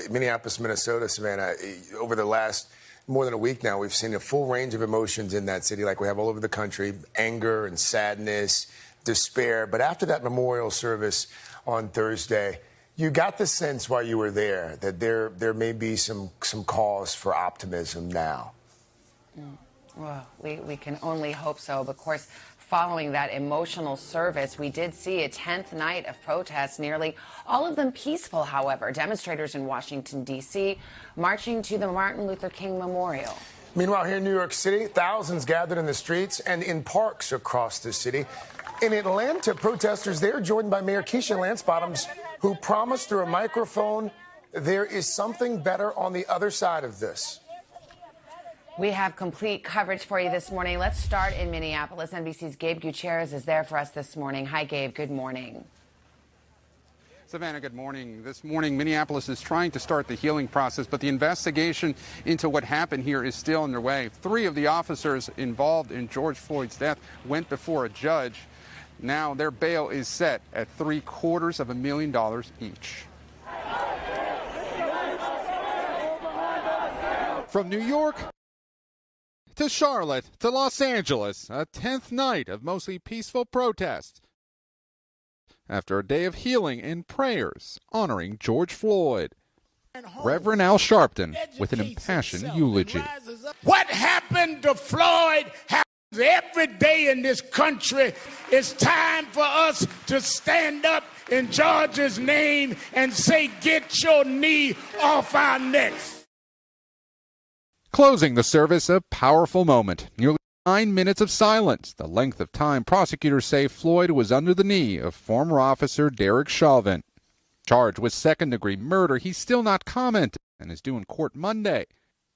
Minneapolis, Minnesota, Savannah, over the last more than a week now, we've seen a full range of emotions in that city like we have all over the country, anger and sadness, despair. But after that memorial service on Thursday, you got the sense while you were there that there may be some cause for optimism now. Well, we can only hope so. But of course, following that emotional service, we did see a 10th night of protests, nearly all of them peaceful, however. Demonstrators in Washington, D.C., marching to the Martin Luther King Memorial. Meanwhile, here in New York City, thousands gathered in the streets and in parks across the city. In Atlanta, protesters there joined by Mayor Keisha Lance Bottoms, who promised through a microphone there is something better on the other side of this. We have complete coverage for you this morning. Let's start in Minneapolis. NBC's Gabe Gutierrez is there for us this morning. Hi, Gabe. Good morning. Savannah, good morning. This morning, Minneapolis is trying to start the healing process, but the investigation into what happened here is still underway. 3 of the officers involved in George Floyd's death went before a judge. Now their bail is set at $750,000 each. From New York to Charlotte to Los Angeles, a 10th night of mostly peaceful protests after a day of healing and prayers honoring George Floyd. Reverend Al Sharpton with an impassioned eulogy. What happened to Floyd happens every day in this country. It's time for us to stand up in George's name and say, get your knee off our necks. Closing the service, a powerful moment. Nearly 9 minutes of silence, the length of time prosecutors say Floyd was under the knee of former officer Derek Chauvin. Charged with second-degree murder, he's still not commented and is due in court Monday.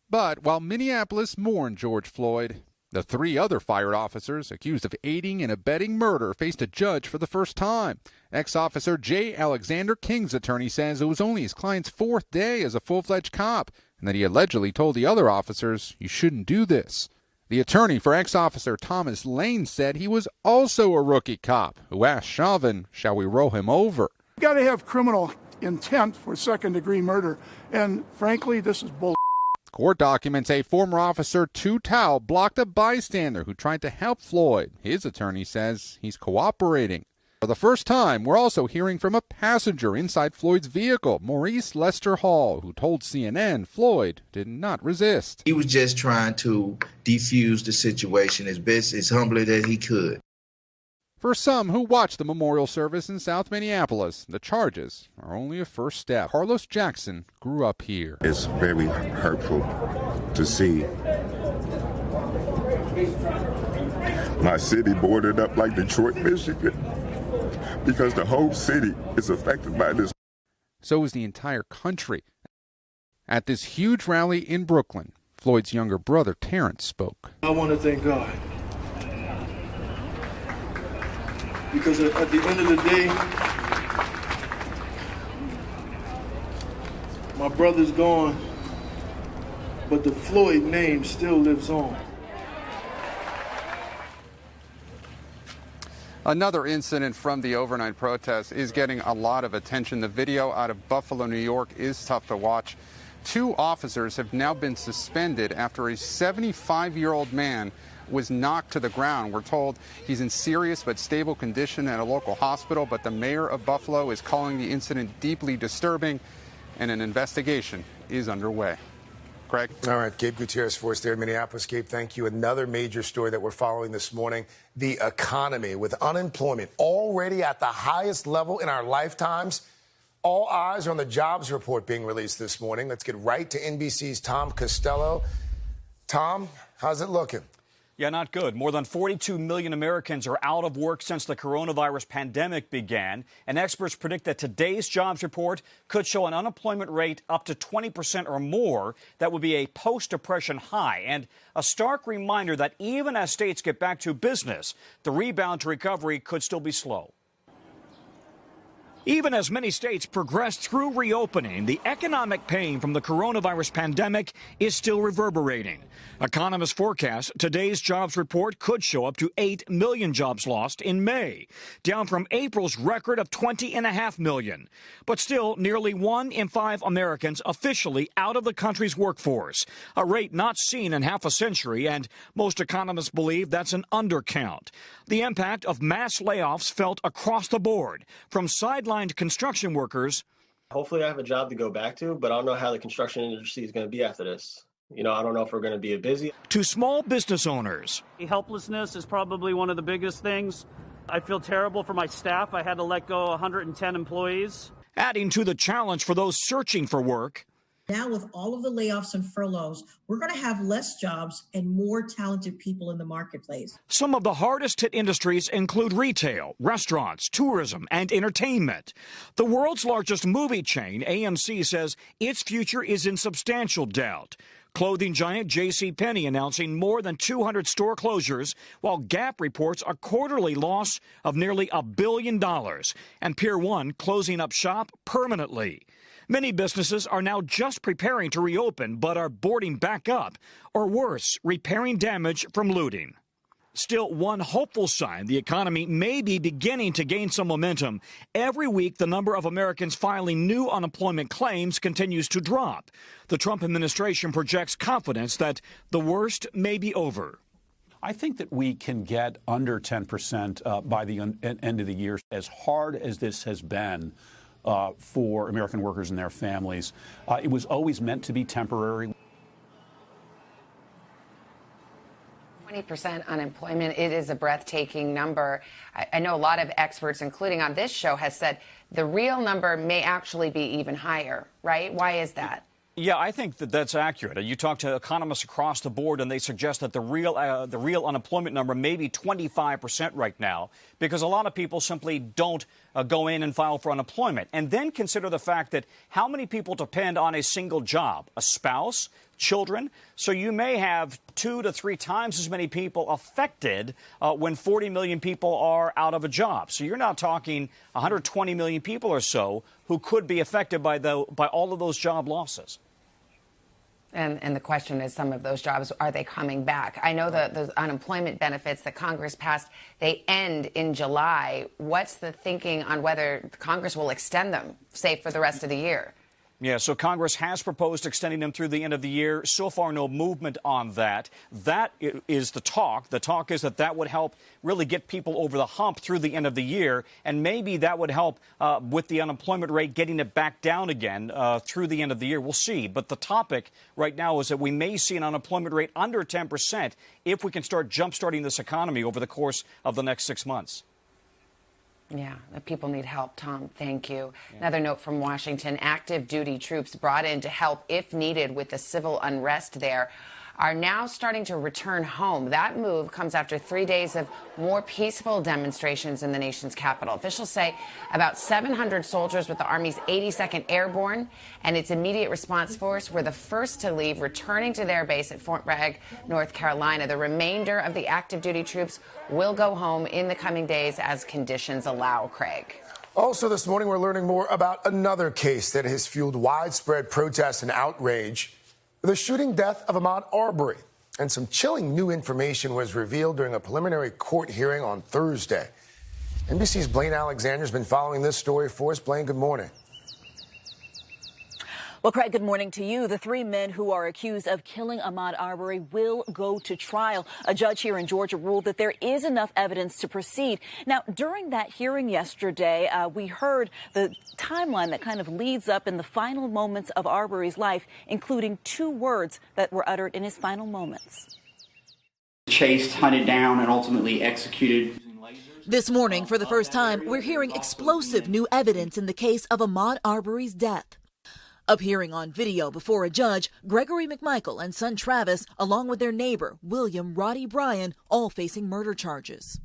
But while Minneapolis mourned George Floyd, the 3 other fired officers accused of aiding and abetting murder faced a judge for the first time. Ex-officer J. Alexander King's attorney says it was only his client's 4th day as a full-fledged cop, and that he allegedly told the other officers, you shouldn't do this. The attorney for ex-officer Thomas Lane said he was also a rookie cop who asked Chauvin, shall we roll him over? You got to have criminal intent for second-degree murder, and frankly, this is bull. Court documents say former officer Tu Tao blocked a bystander who tried to help Floyd. His attorney says he's cooperating. For the first time, we're also hearing from a passenger inside Floyd's vehicle, Maurice Lester Hall, who told CNN Floyd did not resist. He was just trying to defuse the situation as best, as humbly as he could. For some who watched the memorial service in South Minneapolis, the charges are only a first step. Carlos Jackson grew up here. It's very hurtful to see my city boarded up like Detroit, Michigan, because the whole city is affected by this. So is the entire country. At this huge rally in Brooklyn, Floyd's younger brother Terrence spoke. I want to thank God. Because at the end of the day, my brother's gone, but the Floyd name still lives on. Another incident from the overnight protest is getting a lot of attention. The video out of Buffalo, New York is tough to watch. 2 officers have now been suspended after a 75-year-old man was knocked to the ground. We're told he's in serious but stable condition at a local hospital, but the mayor of Buffalo is calling the incident deeply disturbing, and an investigation is underway. Craig? All right, Gabe Gutierrez for us there in Minneapolis. Gabe, thank you. Another major story that we're following this morning, the economy with unemployment already at the highest level in our lifetimes. All eyes are on the jobs report being released this morning. Let's get right to NBC's Tom Costello. Tom, how's it looking? Yeah, not good. More than 42 million Americans are out of work since the coronavirus pandemic began. And experts predict that today's jobs report could show an unemployment rate up to 20% or more. That would be a post-depression high. And a stark reminder that even as states get back to business, the rebound to recovery could still be slow. Even as many states progress through reopening, the economic pain from the coronavirus pandemic is still reverberating. Economists forecast today's jobs report could show up to 8 million jobs lost in May, down from April's record of 20.5 million. But still, nearly 1 in 5 Americans officially out of the country's workforce, a rate not seen in half a century, and most economists believe that's an undercount. The impact of mass layoffs felt across the board, from sidelined construction workers. Hopefully I have a job to go back to, but I don't know how the construction industry is going to be after this. I don't know if we're going to be busy. To small business owners. Helplessness is probably one of the biggest things. I feel terrible for my staff. I had to let go 110 employees. Adding to the challenge for those searching for work. Now, with all of the layoffs and furloughs, we're going to have less jobs and more talented people in the marketplace. Some of the hardest hit industries include retail, restaurants, tourism, and entertainment. The world's largest movie chain, AMC, says its future is in substantial doubt. Clothing giant JCPenney announcing more than 200 store closures, while Gap reports a quarterly loss of nearly $1 billion, and Pier 1 closing up shop permanently. Many businesses are now just preparing to reopen, but are boarding back up, or worse, repairing damage from looting. Still, one hopeful sign the economy may be beginning to gain some momentum. Every week, the number of Americans filing new unemployment claims continues to drop. The Trump administration projects confidence that the worst may be over. I think that we can get under 10% by the end of the year. As hard as this has been for American workers and their families, it was always meant to be temporary. 20% unemployment, it is a breathtaking number. I know a lot of experts, including on this show, has said the real number may actually be even higher, right? Why is that? Yeah, I think that that's accurate. You talk to economists across the board, and they suggest that the real unemployment number may be 25% right now, because a lot of people simply don't go in and file for unemployment. And then consider the fact that how many people depend on a single job, a spouse, children. So you may have 2 to 3 times as many people affected when 40 million people are out of a job. So you're now talking 120 million people or so who could be affected by all of those job losses. And the question is, some of those jobs, are they coming back? I know that those unemployment benefits that Congress passed, they end in July. What's the thinking on whether Congress will extend them, say, for the rest of the year? Yeah, so Congress has proposed extending them through the end of the year. So far, no movement on that. That is the talk. The talk is that would help really get people over the hump through the end of the year, and maybe that would help with the unemployment rate, getting it back down again through the end of the year. We'll see. But the topic right now is that we may see an unemployment rate under 10% if we can start jump-starting this economy over the course of the next 6 months. Yeah, the people need help, Tom. Thank you. Yeah. Another note from Washington. Active duty troops brought in to help if needed with the civil unrest there are now starting to return home. That move comes after 3 days of more peaceful demonstrations in the nation's capital. Officials say about 700 soldiers with the Army's 82nd Airborne and its immediate response force were the first to leave, returning to their base at Fort Bragg, North Carolina. The remainder of the active duty troops will go home in the coming days as conditions allow, Craig. Also this morning, we're learning more about another case that has fueled widespread protests and outrage. The shooting death of Ahmaud Arbery. And some chilling new information was revealed during a preliminary court hearing on Thursday. NBC's Blaine Alexander has been following this story for us. Blaine, good morning. Well, Craig, good morning to you. The 3 men who are accused of killing Ahmaud Arbery will go to trial. A judge here in Georgia ruled that there is enough evidence to proceed. Now, during that hearing yesterday, we heard the timeline that kind of leads up in the final moments of Arbery's life, including 2 words that were uttered in his final moments. Chased, hunted down, and ultimately executed. This morning, for the first time, we're hearing explosive new evidence in the case of Ahmaud Arbery's death. Appearing on video before a judge, Gregory McMichael and son Travis, along with their neighbor, William Roddy Bryan, all facing murder charges.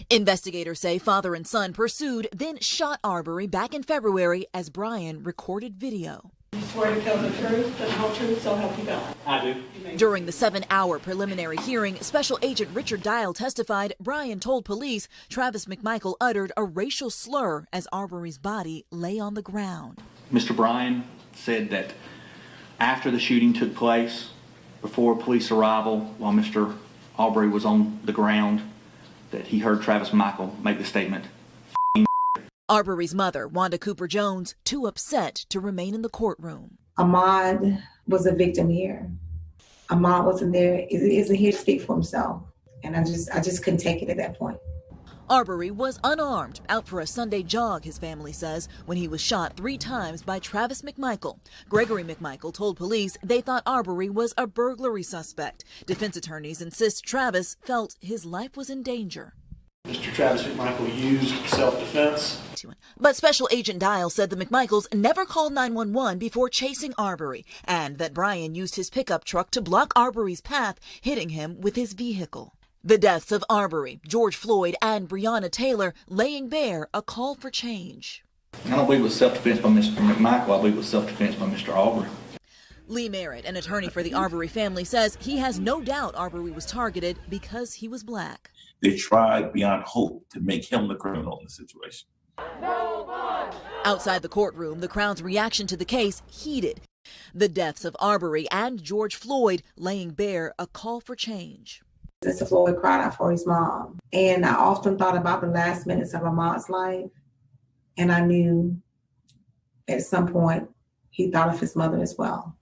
Investigators say father and son pursued, then shot Arbery back in February as Bryan recorded video. Swear to tell the truth, the whole truth, so help you God. I do. During the 7-hour preliminary hearing, Special Agent Richard Dial testified Bryan told police Travis McMichael uttered a racial slur as Arbery's body lay on the ground. Mr. Bryan said that after the shooting took place, before police arrival, while Mr. Arbery was on the ground, that he heard Travis McMichael make the statement, Arbery's mother, Wanda Cooper Jones, too upset to remain in the courtroom. Ahmaud was a victim here. Ahmaud wasn't there, isn't here to speak for himself. And I just couldn't take it at that point. Arbery was unarmed, out for a Sunday jog, his family says, when he was shot 3 times by Travis McMichael. Gregory McMichael told police they thought Arbery was a burglary suspect. Defense attorneys insist Travis felt his life was in danger. Mr. Travis McMichael used self-defense. But Special Agent Dial said the McMichaels never called 911 before chasing Arbery, and that Bryan used his pickup truck to block Arbery's path, hitting him with his vehicle. The deaths of Arbery, George Floyd, and Breonna Taylor laying bare a call for change. I don't believe it was self-defense by Mr. McMichael. I believe it was self-defense by Mr. Arbery. Lee Merritt, an attorney for the Arbery family, says he has no doubt Arbery was targeted because he was black. They tried beyond hope to make him the criminal in the situation. Outside the courtroom, the Crown's reaction to the case heated. The deaths of Arbery and George Floyd laying bare a call for change. Mr. Floyd cried out for his mom. And I often thought about the last minutes of Ahmaud's life. And I knew at some point he thought of his mother as well.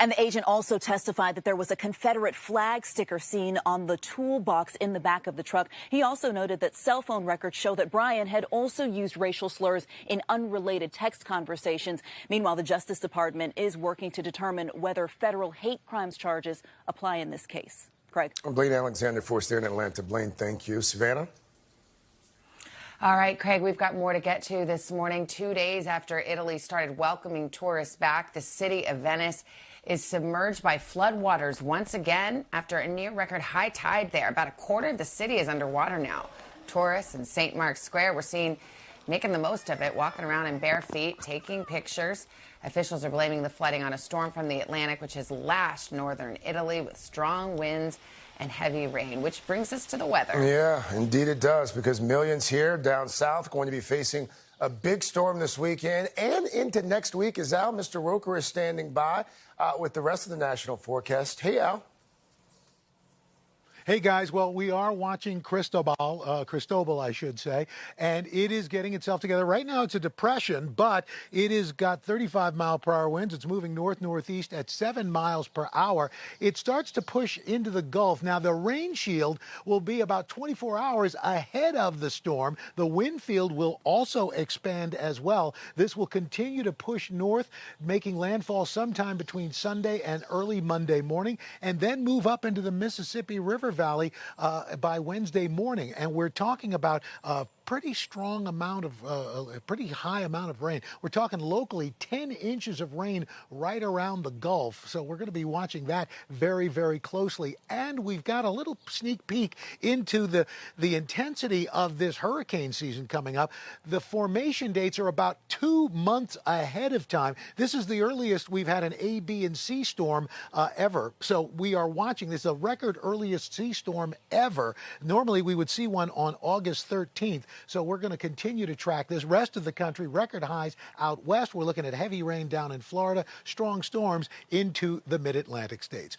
And the agent also testified that there was a Confederate flag sticker seen on the toolbox in the back of the truck. He also noted that cell phone records show that Bryan had also used racial slurs in unrelated text conversations. Meanwhile, the Justice Department is working to determine whether federal hate crimes charges apply in this case. Craig. Blaine Alexander for us there in Atlanta. Blaine, thank you. Savannah? All right, Craig, we've got more to get to this morning. 2 days after Italy started welcoming tourists back, the city of Venice is submerged by floodwaters once again after a near-record high tide there. About a quarter of the city is underwater now. Tourists in St. Mark's Square were seen making the most of it, walking around in bare feet, taking pictures. Officials are blaming the flooding on a storm from the Atlantic, which has lashed northern Italy with strong winds and heavy rain, which brings us to the weather. Yeah, indeed it does, because millions here down south going to be facing a big storm this weekend and into next week. As Al, Mr. Roker, is standing by with the rest of the national forecast. Hey, Al. Hey, guys. Well, we are watching Cristobal, I should say, and it is getting itself together. Right now, it's a depression, but it has got 35-mile-per-hour winds. It's moving north-northeast at 7 miles per hour. It starts to push into the Gulf. Now, the rain shield will be about 24 hours ahead of the storm. The wind field will also expand as well. This will continue to push north, making landfall sometime between Sunday and early Monday morning, and then move up into the Mississippi River Valley by Wednesday morning. And we're talking about pretty strong amount of, a pretty high amount of rain. We're talking locally 10 inches of rain right around the Gulf. So we're going to be watching that very, very closely. And we've got a little sneak peek into the intensity of this hurricane season coming up. The formation dates are about 2 months ahead of time. This is the earliest we've had an A, B, and C storm ever. So we are watching this, a record earliest C storm ever. Normally we would see one on August 13th. So we're going to continue to track this. Rest of the country, record highs out west. We're looking at heavy rain down in Florida, strong storms into the mid-Atlantic states.